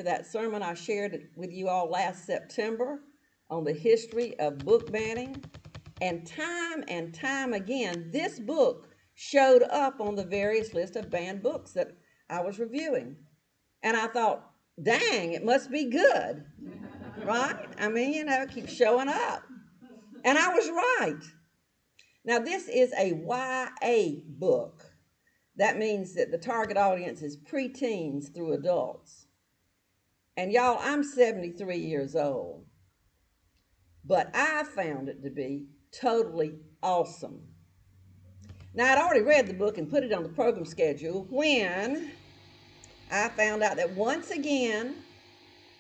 that sermon I shared with you all last September on the history of book banning. And time again, this book showed up on the various list of banned books that I was reviewing. And I thought, dang, it must be good, right? I mean, it keeps showing up. And I was right. Now, this is a YA book. That means that the target audience is preteens through adults. And y'all, I'm 73 years old, but I found it to be totally awesome. Now, I'd already read the book and put it on the program schedule when I found out that once again,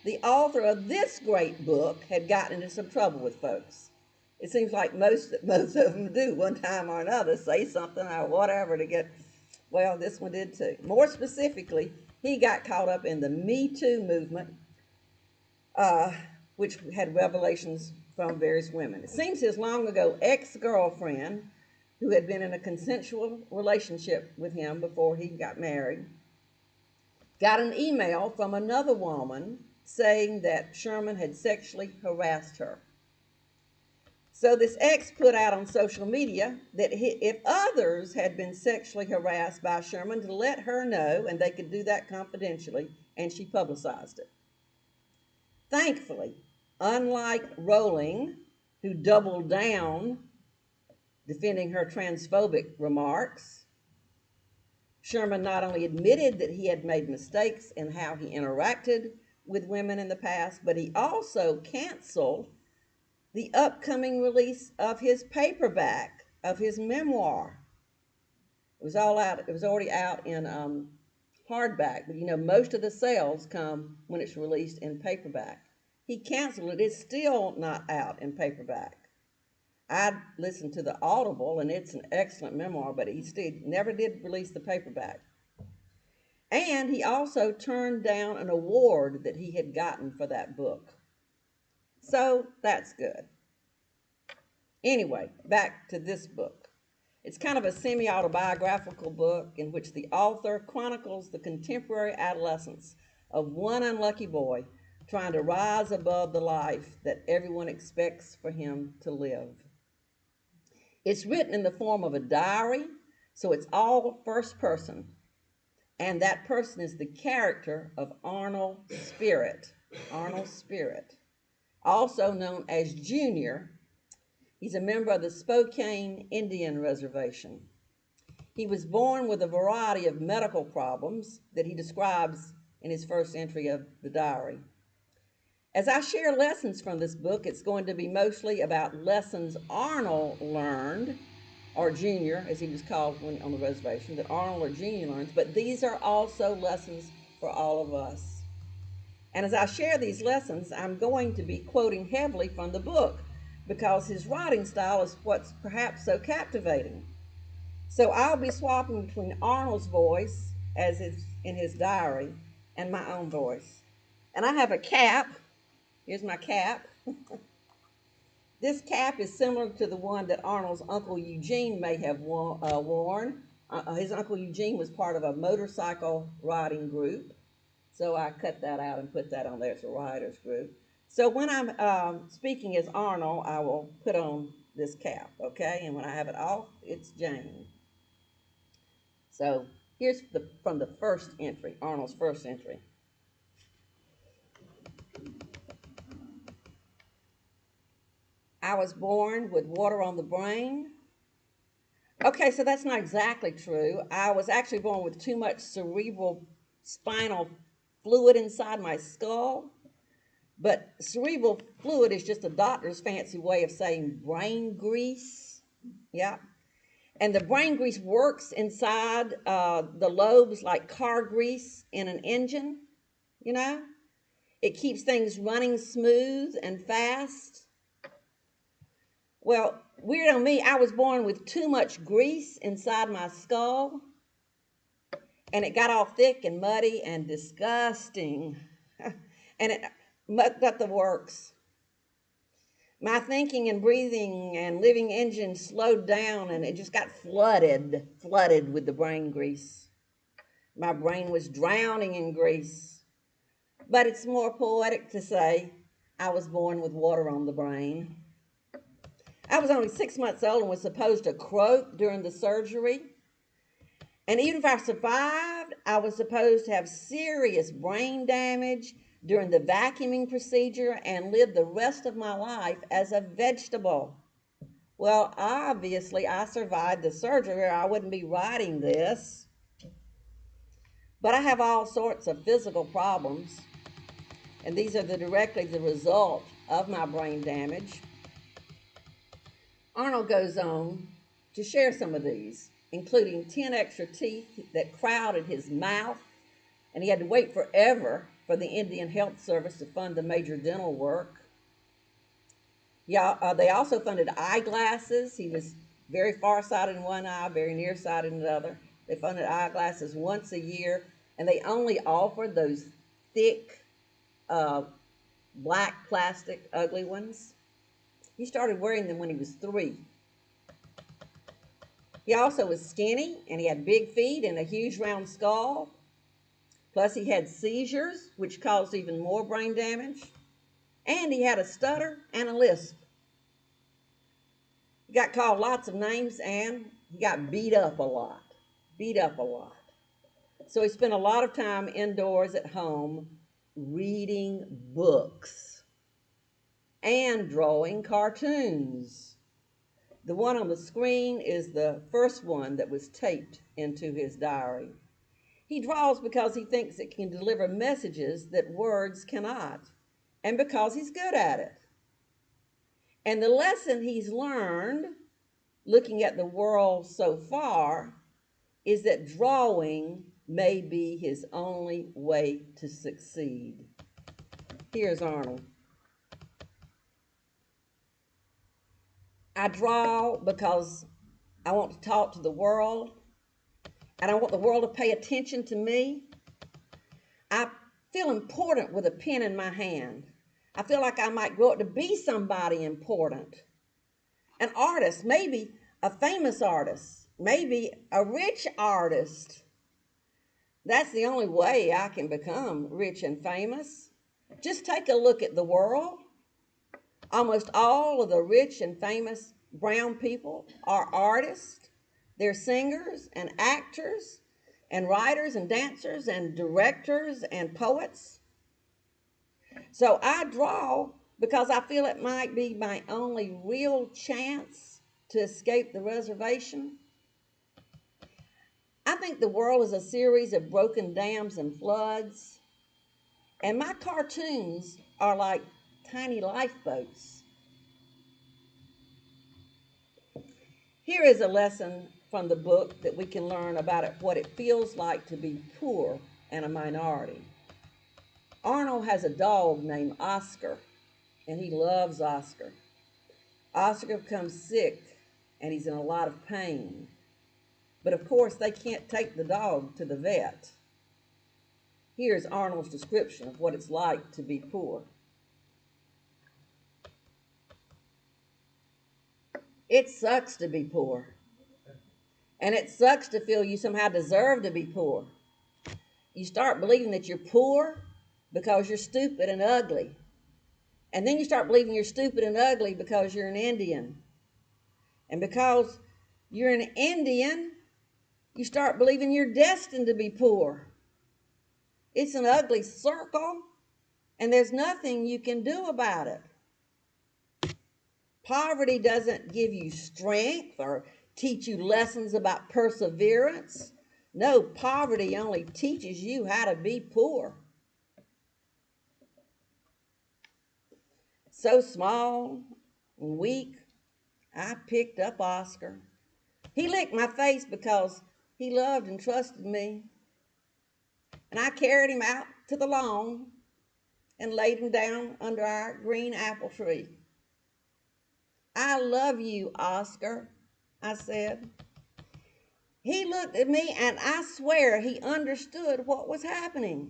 the author of this great book had gotten into some trouble with folks. It seems like most of them do one time or another, say something or whatever to get, well, this one did too. More specifically, he got caught up in the Me Too movement, which had revelations from various women. It seems his long ago ex-girlfriend, who had been in a consensual relationship with him before he got married, got an email from another woman saying that Sherman had sexually harassed her. So this ex put out on social media that if others had been sexually harassed by Sherman, to let her know, and they could do that confidentially, and she publicized it. Thankfully, unlike Rowling, who doubled down defending her transphobic remarks, Sherman not only admitted that he had made mistakes in how he interacted with women in the past, but he also canceled the upcoming release of his paperback of his memoir. It was all out. It was already out in hardback, but most of the sales come when it's released in paperback. He canceled it. It's still not out in paperback. I listened to the Audible, and it's an excellent memoir, but he still never did release the paperback. And he also turned down an award that he had gotten for that book. So that's good. Anyway, back to this book. It's kind of a semi-autobiographical book in which the author chronicles the contemporary adolescence of one unlucky boy trying to rise above the life that everyone expects for him to live. It's written in the form of a diary, so it's all first person. And that person is the character of Arnold Spirit. Arnold Spirit, also known as Junior. He's a member of the Spokane Indian Reservation. He was born with a variety of medical problems that he describes in his first entry of the diary. As I share lessons from this book, it's going to be mostly about lessons Arnold learned, or Junior, as he was called when on the reservation, that Arnold or Junior learns, but these are also lessons for all of us. And as I share these lessons, I'm going to be quoting heavily from the book because his writing style is what's perhaps so captivating. So I'll be swapping between Arnold's voice, as is in his diary, and my own voice. And I have a cap. Here's my cap. This cap is similar to the one that Arnold's Uncle Eugene may have worn. His Uncle Eugene was part of a motorcycle riding group. So I cut that out and put that on there as a writer's group. So when I'm speaking as Arnold, I will put on this cap, okay? And when I have it off, it's Jane. So here's from the first entry, Arnold's first entry. I was born with water on the brain. Okay, so that's not exactly true. I was actually born with too much cerebral spinal fluid inside my skull. But cerebral fluid is just a doctor's fancy way of saying brain grease. Yeah. And the brain grease works inside the lobes like car grease in an engine, It keeps things running smooth and fast. Well, weird on me, I was born with too much grease inside my skull, and it got all thick and muddy and disgusting, and it mucked up the works. My thinking and breathing and living engine slowed down, and it just got flooded with the brain grease. My brain was drowning in grease. But it's more poetic to say I was born with water on the brain. I was only 6 months old and was supposed to croak during the surgery. And even if I survived, I was supposed to have serious brain damage during the vacuuming procedure and live the rest of my life as a vegetable. Well, obviously, I survived the surgery or I wouldn't be writing this. But I have all sorts of physical problems, and these are directly the result of my brain damage. Arnold goes on to share some of these, including 10 extra teeth that crowded his mouth, and he had to wait forever for the Indian Health Service to fund the major dental work. Yeah, they also funded eyeglasses. He was very farsighted in one eye, very nearsighted in the other. They funded eyeglasses once a year, and they only offered those thick, black plastic, ugly ones. He started wearing them when he was 3. He also was skinny, and he had big feet and a huge round skull. Plus, he had seizures, which caused even more brain damage. And he had a stutter and a lisp. He got called lots of names, and he got beat up a lot. Beat up a lot. So he spent a lot of time indoors at home reading books and drawing cartoons. The one on the screen is the first one that was taped into his diary. He draws because he thinks it can deliver messages that words cannot, and because he's good at it. And the lesson he's learned, looking at the world so far, is that drawing may be his only way to succeed. Here's Arnold. I draw because I want to talk to the world, and I want the world to pay attention to me. I feel important with a pen in my hand. I feel like I might grow up to be somebody important. An artist, maybe a famous artist, maybe a rich artist. That's the only way I can become rich and famous. Just take a look at the world. Almost all of the rich and famous brown people are artists. They're singers and actors and writers and dancers and directors and poets. So I draw because I feel it might be my only real chance to escape the reservation. I think the world is a series of broken dams and floods, and my cartoons are like tiny lifeboats. Here is a lesson from the book that we can learn about what it feels like to be poor and a minority. Arnold has a dog named Oscar, and he loves Oscar. Oscar becomes sick, and he's in a lot of pain. But of course, they can't take the dog to the vet. Here's Arnold's description of what it's like to be poor. It sucks to be poor. And it sucks to feel you somehow deserve to be poor. You start believing that you're poor because you're stupid and ugly. And then you start believing you're stupid and ugly because you're an Indian. And because you're an Indian, you start believing you're destined to be poor. It's an ugly circle, and there's nothing you can do about it. Poverty doesn't give you strength or teach you lessons about perseverance. No, poverty only teaches you how to be poor. So small and weak, I picked up Oscar. He licked my face because he loved and trusted me. And I carried him out to the lawn and laid him down under our green apple tree. I love you, Oscar, I said. He looked at me, and I swear he understood what was happening.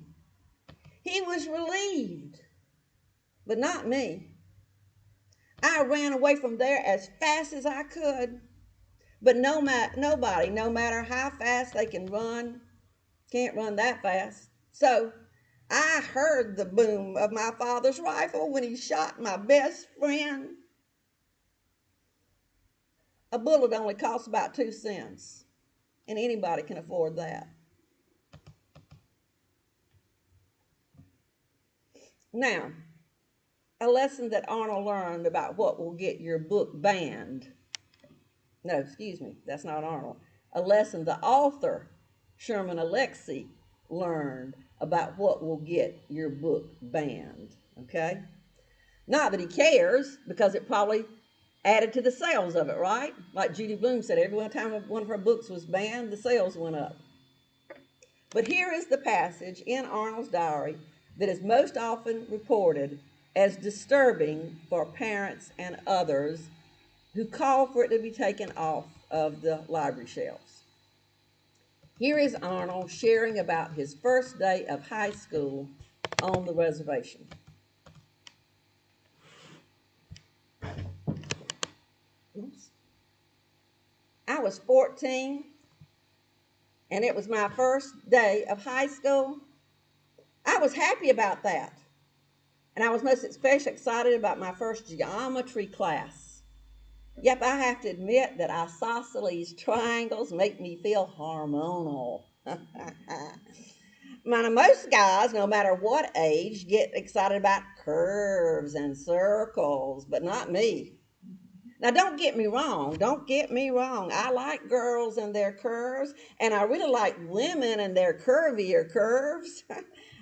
He was relieved, but not me. I ran away from there as fast as I could, but nobody, no matter how fast they can run, can't run that fast. So I heard the boom of my father's rifle when he shot my best friend. A bullet only costs about 2 cents, and anybody can afford that. Now, a lesson that Arnold learned about what will get your book banned. No, excuse me, that's not Arnold. A lesson the author, Sherman Alexie, learned about what will get your book banned. Okay? Not that he cares, because it probably added to the sales of it, right? Like Judy Blume said, every time one of her books was banned, the sales went up. But here is the passage in Arnold's diary that is most often reported as disturbing for parents and others who call for it to be taken off of the library shelves. Here is Arnold sharing about his first day of high school on the reservation. Oops. I was 14, and it was my first day of high school. I was happy about that. And I was most especially excited about my first geometry class. Yep, I have to admit that isosceles triangles make me feel hormonal. Now, most guys, no matter what age, get excited about curves and circles, but not me. Now, don't get me wrong. I like girls and their curves, and I really like women and their curvier curves.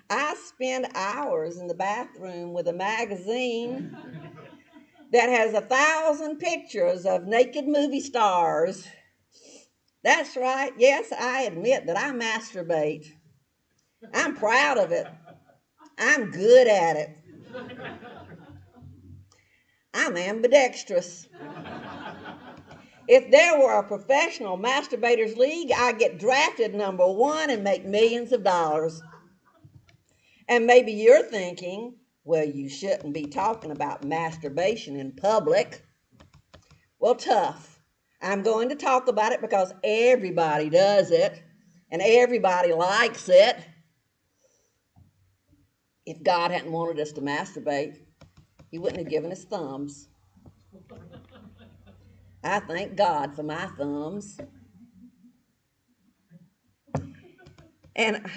I spend hours in the bathroom with a magazine that has 1,000 pictures of naked movie stars. That's right. Yes, I admit that I masturbate. I'm proud of it. I'm good at it. I'm ambidextrous. If there were a professional masturbators league, I'd get drafted #1 and make millions of dollars. And maybe you're thinking, well, you shouldn't be talking about masturbation in public. Well, tough. I'm going to talk about it because everybody does it and everybody likes it. If God hadn't wanted us to masturbate, he wouldn't have given us thumbs. I thank God for my thumbs. And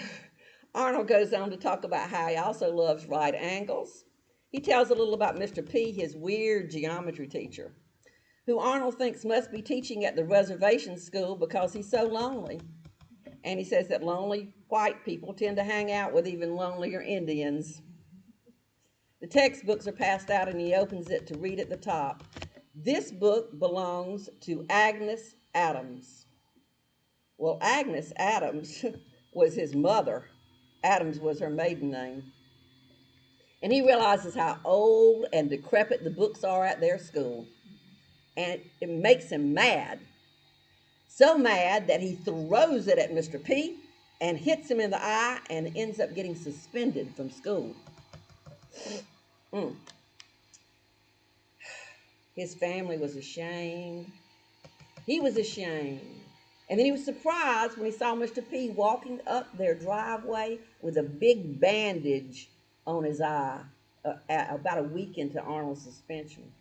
Arnold goes on to talk about how he also loves right angles. He tells a little about Mr. P, his weird geometry teacher, who Arnold thinks must be teaching at the reservation school because he's so lonely. And he says that lonely white people tend to hang out with even lonelier Indians. The textbooks are passed out and he opens it to read at the top. This book belongs to Agnes Adams. Well, Agnes Adams was his mother. Adams was her maiden name. And he realizes how old and decrepit the books are at their school. And it makes him mad. So mad that he throws it at Mr. P and hits him in the eye and ends up getting suspended from school. His family was ashamed. He was ashamed. And then he was surprised when he saw Mr. P walking up their driveway with a big bandage on his eye about a week into Arnold's suspension.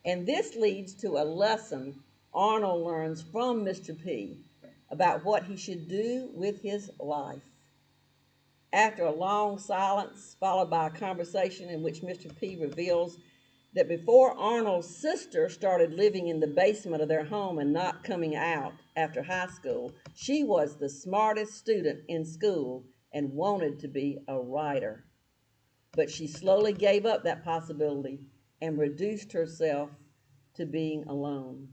And this leads to a lesson Arnold learns from Mr. P about what he should do with his life. After a long silence, followed by a conversation in which Mr. P reveals that before Arnold's sister started living in the basement of their home and not coming out after high school, she was the smartest student in school and wanted to be a writer. But she slowly gave up that possibility and reduced herself to being alone.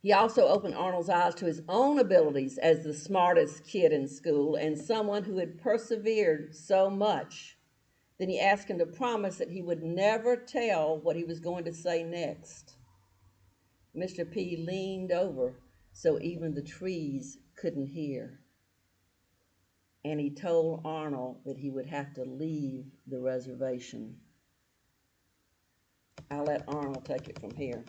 He also opened Arnold's eyes to his own abilities as the smartest kid in school and someone who had persevered so much. Then he asked him to promise that he would never tell what he was going to say next. Mr. P leaned over so even the trees couldn't hear. And he told Arnold that he would have to leave the reservation. I'll let Arnold take it from here.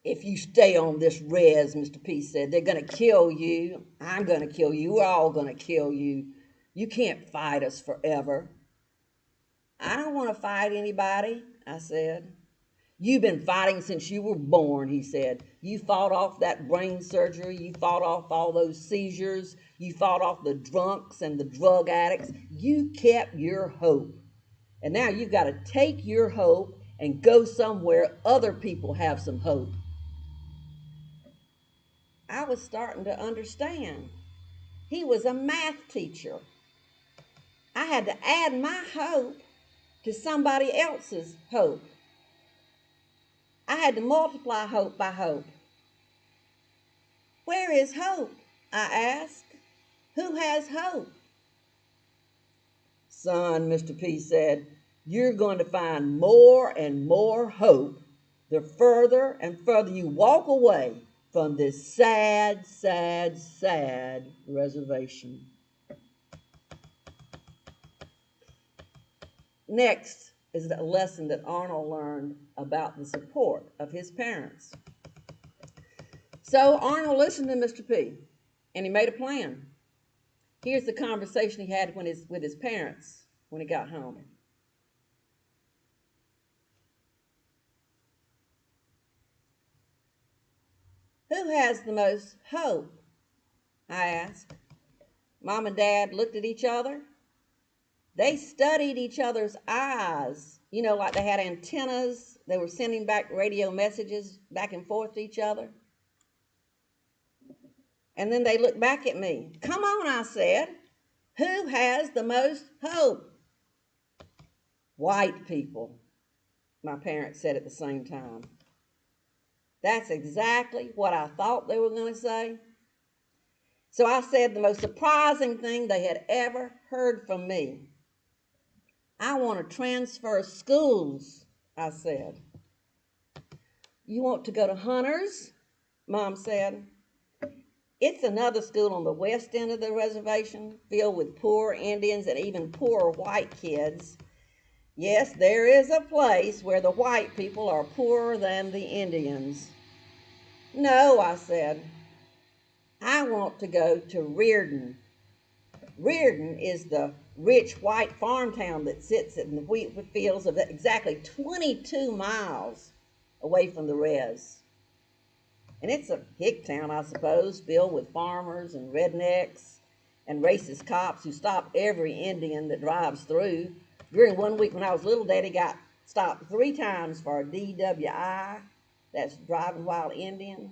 If you stay on this res, Mr. P said, they're going to kill you. I'm going to kill you. We're all going to kill you. You can't fight us forever. I don't want to fight anybody, I said. You've been fighting since you were born, he said. You fought off that brain surgery. You fought off all those seizures. You fought off the drunks and the drug addicts. You kept your hope. And now you've got to take your hope and go somewhere other people have some hope. I was starting to understand. He was a math teacher. I had to add my hope to somebody else's hope. I had to multiply hope by hope. Where is hope? I asked. Who has hope? Son, Mr. P said, you're going to find more and more hope the further and further you walk away from this sad, sad, sad reservation. Next is a lesson that Arnold learned about the support of his parents. So Arnold listened to Mr. P, and he made a plan. Here's the conversation he had with his parents when he got home. Who has the most hope? I asked. Mom and Dad looked at each other. They studied each other's eyes. You know, like they had antennas. They were sending back radio messages back and forth to each other. And then they looked back at me. Come on, I said. Who has the most hope? White people, my parents said at the same time. That's exactly what I thought they were going to say. So I said the most surprising thing they had ever heard from me. I want to transfer schools, I said. You want to go to Hunter's? Mom said. It's another school on the west end of the reservation, filled with poor Indians and even poorer white kids. Yes, there is a place where the white people are poorer than the Indians. No, I said. I want to go to Reardon. Reardon is the rich white farm town that sits in the wheat fields of exactly 22 miles away from the res. And it's a hick town, I suppose, filled with farmers and rednecks and racist cops who stop every Indian that drives through. During one week when I was little, Daddy got stopped 3 times for a DWI, that's driving while Indian.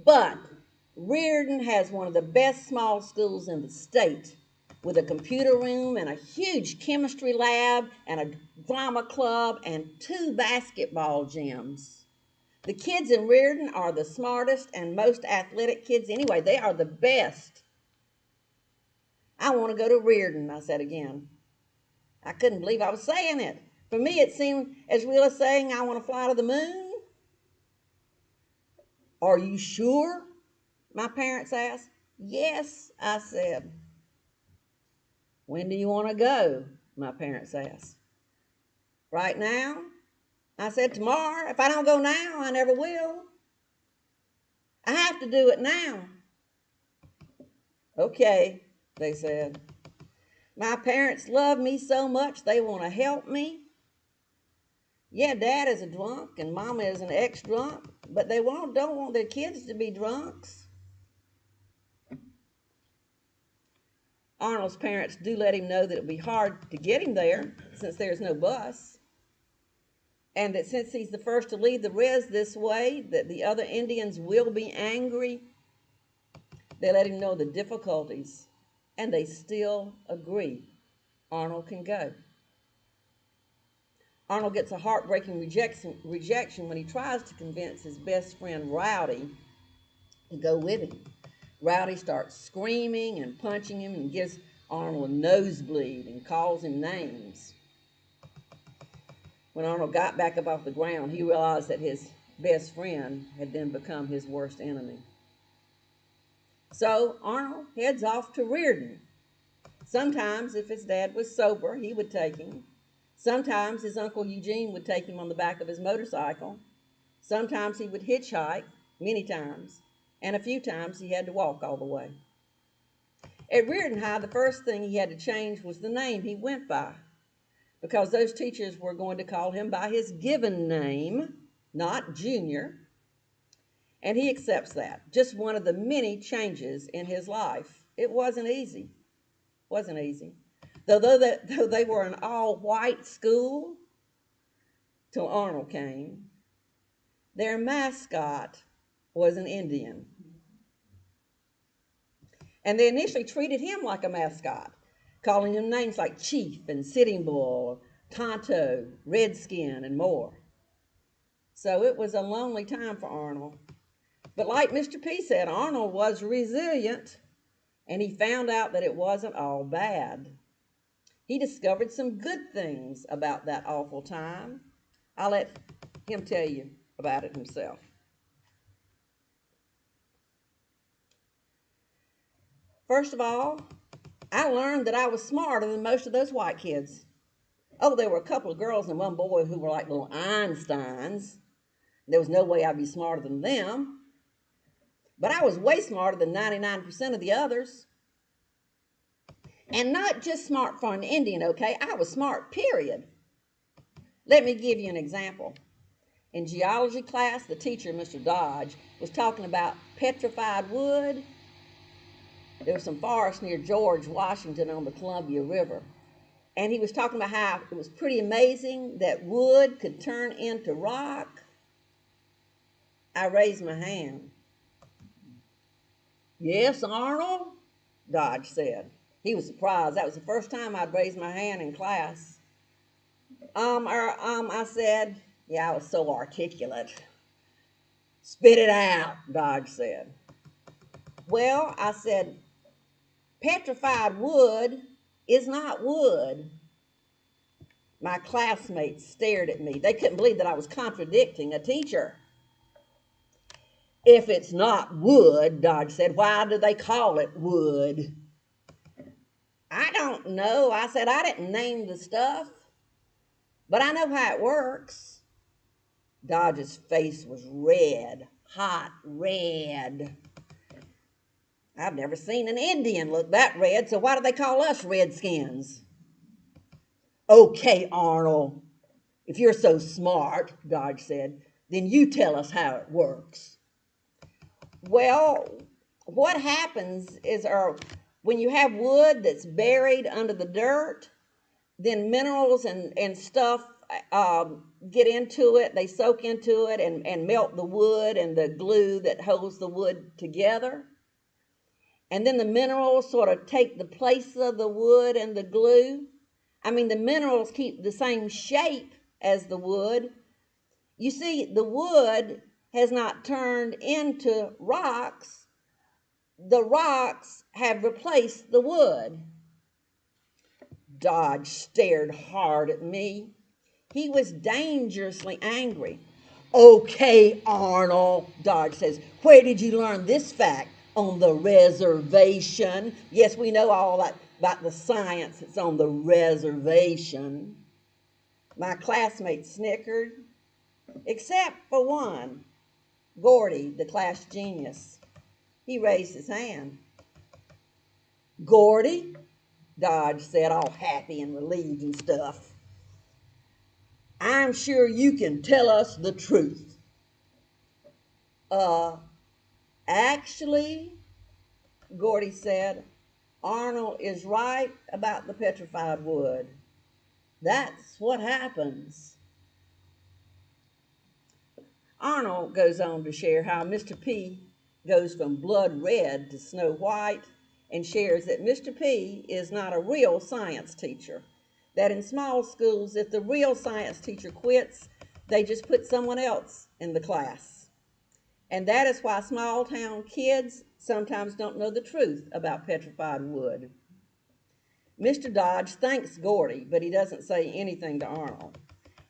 But Reardon has one of the best small schools in the state, with a computer room and a huge chemistry lab and a drama club and 2 basketball gyms. The kids in Reardon are the smartest and most athletic kids anyway. They are the best. I want to go to Reardon, I said again. I couldn't believe I was saying it. For me, it seemed as real as saying I want to fly to the moon. Are you sure? My parents asked. Yes, I said. When do you want to go? My parents asked. Right now? I said, tomorrow. If I don't go now, I never will. I have to do it now. Okay, they said. My parents love me so much they want to help me. Yeah, Dad is a drunk and Mama is an ex-drunk, but they don't want their kids to be drunks. Arnold's parents do let him know that it'll be hard to get him there since there's no bus. And that since he's the first to leave the res this way, that the other Indians will be angry. They let him know the difficulties, and they still agree Arnold can go. Arnold gets a heartbreaking rejection when he tries to convince his best friend Rowdy to go with him. Rowdy starts screaming and punching him and gives Arnold a nosebleed and calls him names. When Arnold got back up off the ground, he realized that his best friend had then become his worst enemy. So Arnold heads off to Reardon. Sometimes, if his dad was sober, he would take him. Sometimes his Uncle Eugene would take him on the back of his motorcycle. Sometimes he would hitchhike, many times, and a few times he had to walk all the way. At Reardon High, the first thing he had to change was the name he went by, because those teachers were going to call him by his given name, not Junior. And he accepts that. Just one of the many changes in his life. It wasn't easy. Wasn't easy. Though they were an all-white school till Arnold came, their mascot was an Indian. And they initially treated him like a mascot, calling him names like Chief and Sitting Bull, Tonto, Redskin, and more. So it was a lonely time for Arnold. But like Mr. P said, Arnold was resilient, and he found out that it wasn't all bad. He discovered some good things about that awful time. I'll let him tell you about it himself. First of all, I learned that I was smarter than most of those white kids. Oh, there were a couple of girls and one boy who were like little Einsteins. There was no way I'd be smarter than them. But I was way smarter than 99% of the others. And not just smart for an Indian, okay? I was smart, period. Let me give you an example. In geology class, the teacher, Mr. Dodge, was talking about petrified wood. There was some forest near George Washington on the Columbia River. And he was talking about how it was pretty amazing that wood could turn into rock. I raised my hand. Yes, Arnold, Dodge said. He was surprised. That was the first time I'd raised my hand in class. I said, yeah, I was so articulate. Spit it out, Dodge said. Well, I said, petrified wood is not wood. My classmates stared at me. They couldn't believe that I was contradicting a teacher. If it's not wood, Dodge said, why do they call it wood? I don't know. I said, I didn't name the stuff, but I know how it works. Dodge's face was red, hot red. I've never seen an Indian look that red, so why do they call us redskins? Okay, Arnold, if you're so smart, Dodge said, then you tell us how it works. Well, what happens is when you have wood that's buried under the dirt, then minerals and stuff get into it. They soak into it and melt the wood and the glue that holds the wood together. And then the minerals sort of take the place of the wood and the glue. I mean, the minerals keep the same shape as the wood. You see, the wood has not turned into rocks. The rocks have replaced the wood. Dodge stared hard at me. He was dangerously angry. Okay, Arnold, Dodge says, where did you learn this fact? On the reservation. Yes, we know all that about the science that's on the reservation. My classmates snickered, except for one, Gordy, the class genius. He raised his hand. Gordy, Dodge said, all happy and relieved and stuff. I'm sure you can tell us the truth. Actually, Gordy said, Arnold is right about the petrified wood. That's what happens. Arnold goes on to share how Mr. P goes from blood red to snow white, and shares that Mr. P is not a real science teacher. That in small schools, if the real science teacher quits, they just put someone else in the class. And that is why small town kids sometimes don't know the truth about petrified wood. Mr. Dodge thanks Gordy, but he doesn't say anything to Arnold.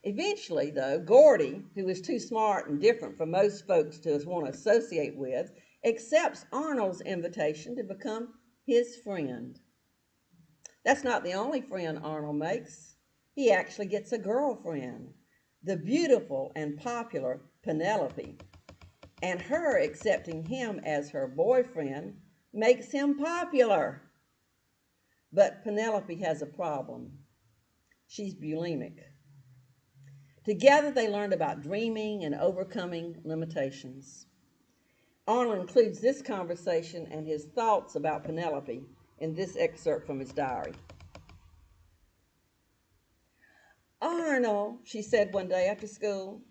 Eventually, though, Gordy, who is too smart and different for most folks to want to associate with, accepts Arnold's invitation to become his friend. That's not the only friend Arnold makes. He actually gets a girlfriend, the beautiful and popular Penelope, and her accepting him as her boyfriend makes him popular. But Penelope has a problem. She's bulimic. Together they learned about dreaming and overcoming limitations. Arnold includes this conversation and his thoughts about Penelope in this excerpt from his diary. Arnold, she said one day after school,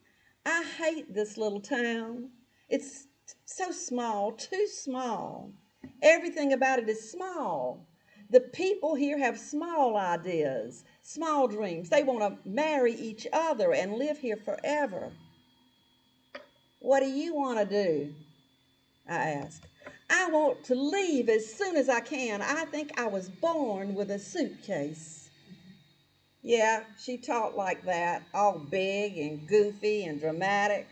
I hate this little town. It's so small, too small. Everything about it is small. The people here have small ideas, small dreams. They want to marry each other and live here forever. What do you want to do? I asked. I want to leave as soon as I can. I think I was born with a suitcase. Yeah, she talked like that, all big and goofy and dramatic.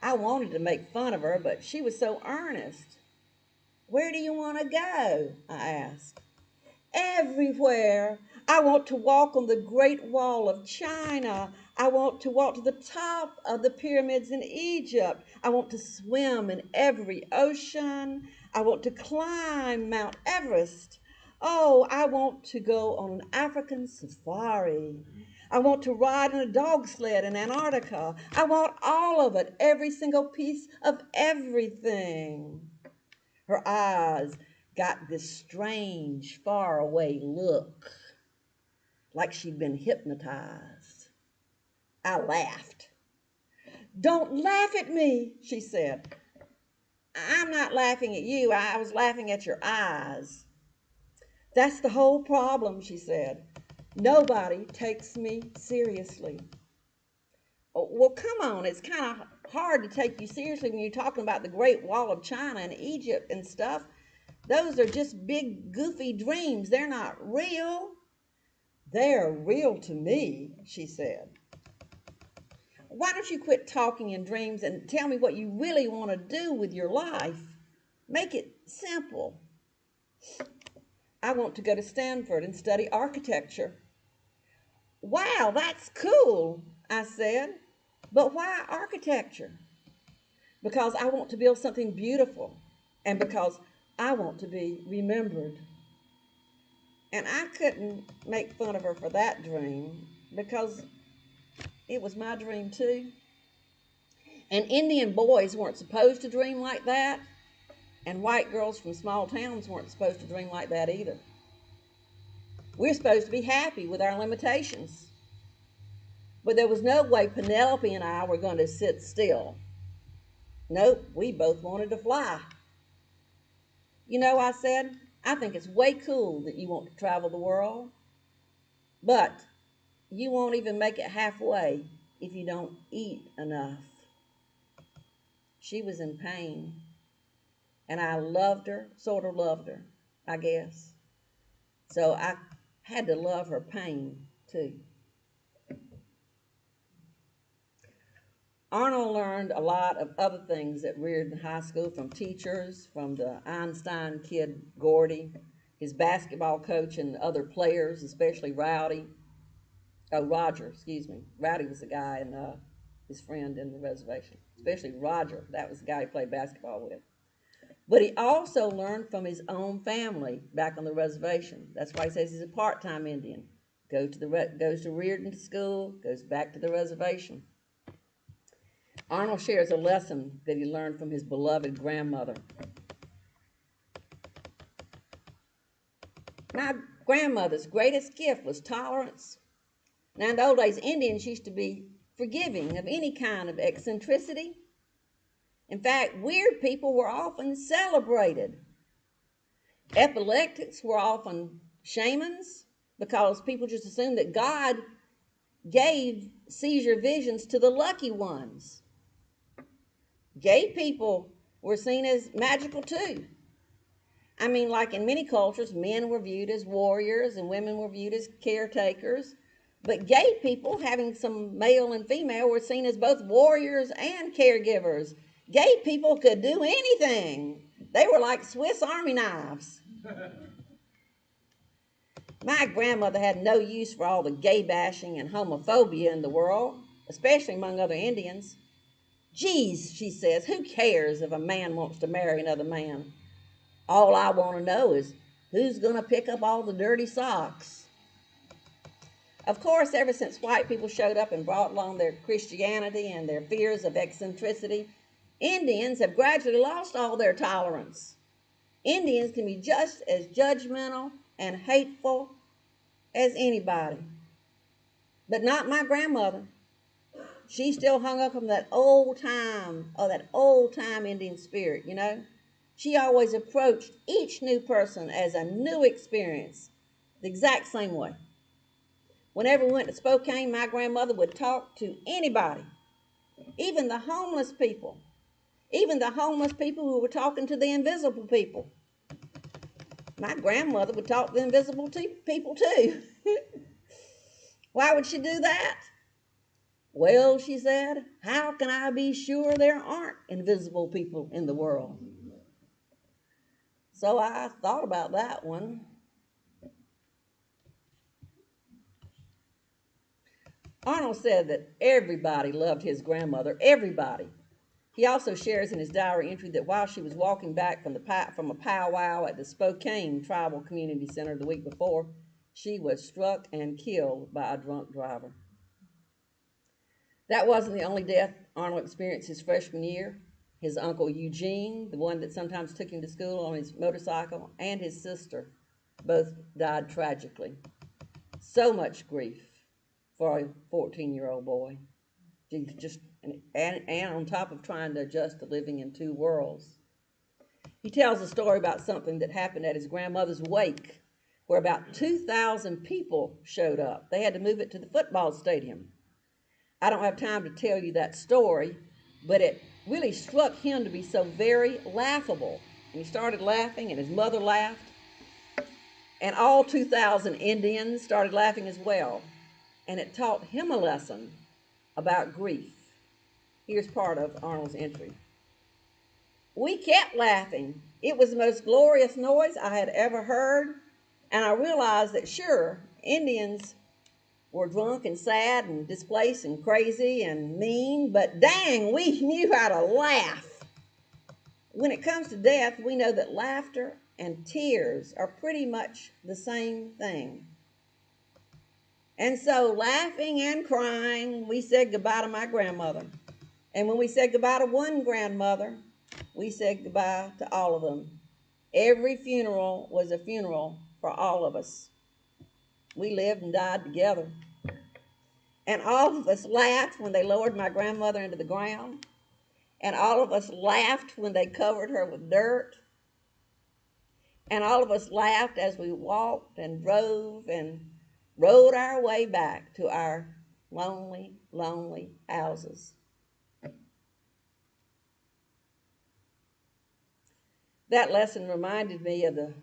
I wanted to make fun of her, but she was so earnest. Where do you want to go? I asked. Everywhere. I want to walk on the Great Wall of China. I want to walk to the top of the pyramids in Egypt. I want to swim in every ocean. I want to climb Mount Everest. Oh, I want to go on an African safari. I want to ride in a dog sled in Antarctica. I want all of it, every single piece of everything. Her eyes got this strange, faraway look, like she'd been hypnotized. I laughed. Don't laugh at me, she said. I'm not laughing at you. I was laughing at your eyes. That's the whole problem, she said. Nobody takes me seriously. Oh, well, come on. It's kind of hard to take you seriously when you're talking about the Great Wall of China and Egypt and stuff. Those are just big, goofy dreams. They're not real. They're real to me, she said. Why don't you quit talking in dreams and tell me what you really want to do with your life? Make it simple. I want to go to Stanford and study architecture. Wow, that's cool, I said. But why architecture? Because I want to build something beautiful and because I want to be remembered. And I couldn't make fun of her for that dream because it was my dream too. And Indian boys weren't supposed to dream like that, and white girls from small towns weren't supposed to dream like that either. We're supposed to be happy with our limitations. But there was no way Penelope and I were going to sit still. Nope, we both wanted to fly. You know, I said, I think it's way cool that you want to travel the world, but you won't even make it halfway if you don't eat enough. She was in pain, and I loved her, sort of loved her, I guess. So I had to love her pain too. Arnold learned a lot of other things at Reardon High School from teachers, from the Einstein kid Gordy, his basketball coach, and other players, especially Roger, excuse me. Rowdy was the guy and his friend in the reservation, especially Roger. That was the guy he played basketball with. But he also learned from his own family back on the reservation. That's why he says he's a part-time Indian. Goes to Reardon School, goes back to the reservation. Arnold shares a lesson that he learned from his beloved grandmother. My grandmother's greatest gift was tolerance. Now, in the old days, Indians used to be forgiving of any kind of eccentricity. In fact, weird people were often celebrated. Epileptics were often shamans because people just assumed that God gave seizure visions to the lucky ones. Gay people were seen as magical too. I mean, like in many cultures, men were viewed as warriors and women were viewed as caretakers. But gay people, having some male and female, were seen as both warriors and caregivers. Gay people could do anything. They were like Swiss Army knives. My grandmother had no use for all the gay bashing and homophobia in the world, especially among other Indians. Geez, she says, who cares if a man wants to marry another man? All I want to know is who's going to pick up all the dirty socks. Of course, ever since white people showed up and brought along their Christianity and their fears of eccentricity, Indians have gradually lost all their tolerance. Indians can be just as judgmental and hateful as anybody. But not my grandmother. She still hung up on that old time Indian spirit, you know. She always approached each new person as a new experience, the exact same way. Whenever we went to Spokane, my grandmother would talk to anybody, even the homeless people, who were talking to the invisible people. My grandmother would talk to the invisible people too. Why would she do that? Well, she said, how can I be sure there aren't invisible people in the world? So I thought about that one. Arnold said that everybody loved his grandmother, everybody. He also shares in his diary entry that while she was walking back from a powwow at the Spokane Tribal Community Center the week before, she was struck and killed by a drunk driver. That wasn't the only death Arnold experienced his freshman year. His uncle Eugene, the one that sometimes took him to school on his motorcycle, and his sister both died tragically. So much grief for a 14-year-old boy. Just and on top of trying to adjust to living in two worlds. He tells a story about something that happened at his grandmother's wake, where about 2,000 people showed up. They had to move it to the football stadium. I don't have time to tell you that story, but it really struck him to be so very laughable. And he started laughing, and his mother laughed, and all 2,000 Indians started laughing as well. And it taught him a lesson about grief. Here's part of Arnold's entry. We kept laughing. It was the most glorious noise I had ever heard, and I realized that sure, Indians were drunk and sad and displaced and crazy and mean, but dang, we knew how to laugh. When it comes to death, we know that laughter and tears are pretty much the same thing. And so, laughing and crying, we said goodbye to my grandmother. And when we said goodbye to one grandmother, we said goodbye to all of them. Every funeral was a funeral for all of us. We lived and died together. And all of us laughed when they lowered my grandmother into the ground. And all of us laughed when they covered her with dirt. And all of us laughed as we walked and drove and rode our way back to our lonely, lonely houses. That lesson reminded me of the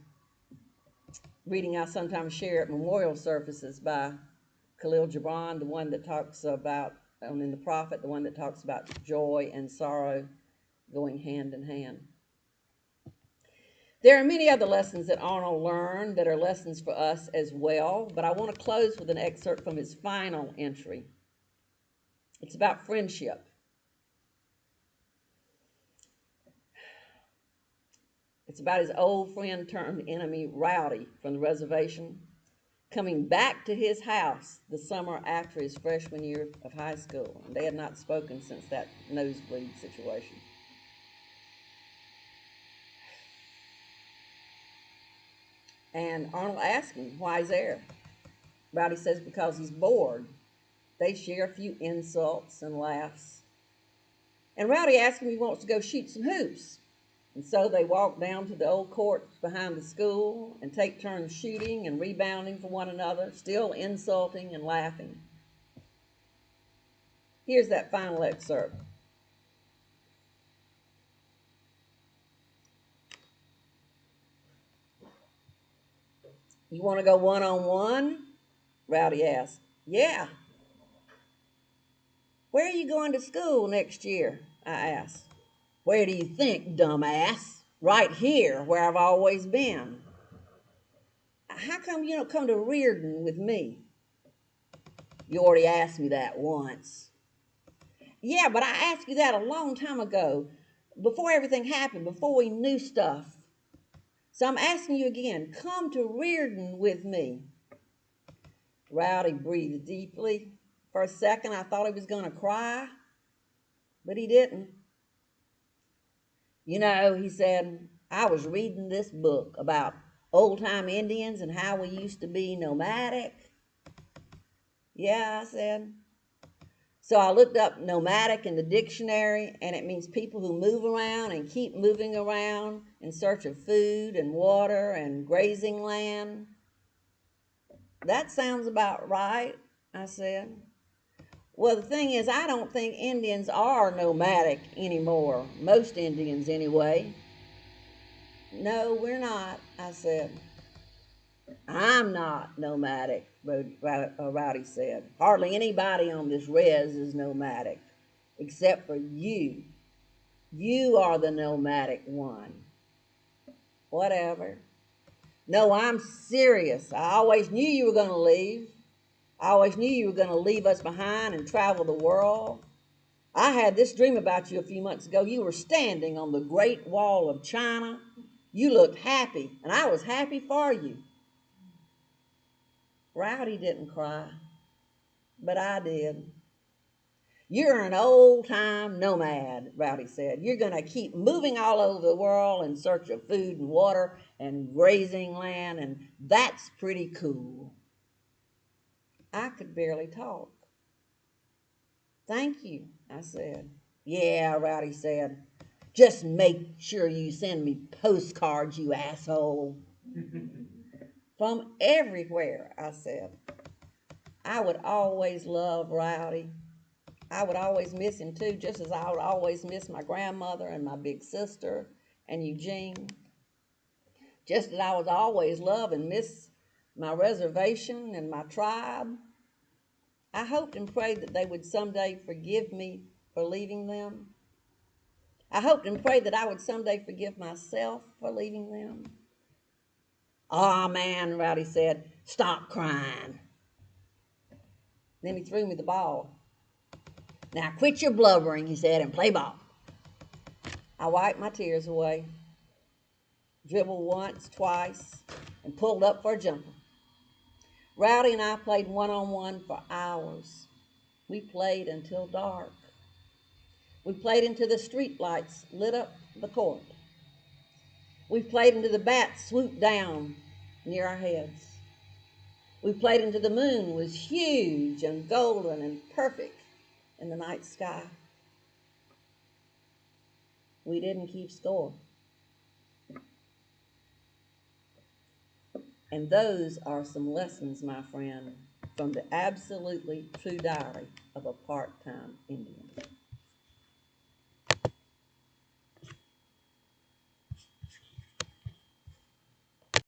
reading I sometimes share at memorial services by Khalil Gibran, the one that talks about, in the Prophet, the one that talks about joy and sorrow going hand in hand. There are many other lessons that Arnold learned that are lessons for us as well, but I want to close with an excerpt from his final entry. It's about friendship. It's about his old friend turned enemy, Rowdy, from the reservation, coming back to his house the summer after his freshman year of high school. And they had not spoken since that nosebleed situation. And Arnold asked him why he's there. Rowdy says because he's bored. They share a few insults and laughs. And Rowdy asks him if he wants to go shoot some hoops. And so they walk down to the old courts behind the school and take turns shooting and rebounding for one another, still insulting and laughing. Here's that final excerpt. You want to go one-on-one? Rowdy asked. Yeah. Where are you going to school next year? I asked. Where do you think, dumbass? Right here, where I've always been. How come you don't come to Reardon with me? You already asked me that once. Yeah, but I asked you that a long time ago, before everything happened, before we knew stuff. So I'm asking you again, come to Reardon with me. Rowdy breathed deeply. For a second, I thought he was going to cry, but he didn't. You know, he said, I was reading this book about old time Indians and how we used to be nomadic. Yeah, I said. So I looked up nomadic in the dictionary, and it means people who move around and keep moving around in search of food and water and grazing land. That sounds about right, I said. Well, the thing is, I don't think Indians are nomadic anymore. Most Indians, anyway. No, we're not, I said. I'm not nomadic, Rowdy said. Hardly anybody on this res is nomadic, except for you. You are the nomadic one. Whatever. No, I'm serious. I always knew you were going to leave. I always knew you were going to leave us behind and travel the world. I had this dream about you a few months ago. You were standing on the Great Wall of China. You looked happy, and I was happy for you. Rowdy didn't cry, but I did. You're an old-time nomad, Rowdy said. You're going to keep moving all over the world in search of food and water and grazing land, and that's pretty cool. I could barely talk. Thank you, I said. Yeah, Rowdy said. Just make sure you send me postcards, you asshole. From everywhere, I said. I would always love Rowdy. I would always miss him too, just as I would always miss my grandmother and my big sister and Eugene. Just as I would always love and miss my reservation and my tribe. I hoped and prayed that they would someday forgive me for leaving them. I hoped and prayed that I would someday forgive myself for leaving them. "Aw, man," Rowdy said, "stop crying." Then he threw me the ball. "Now quit your blubbering," he said, "and play ball." I wiped my tears away, dribbled once, twice, and pulled up for a jumper. Rowdy and I played one-on-one for hours. We played until dark. We played until the street lights lit up the court. We played until the bats swooped down near our heads. We played until the moon was huge and golden and perfect in the night sky. We didn't keep score. And those are some lessons, my friend, from the absolutely true diary of a part-time Indian.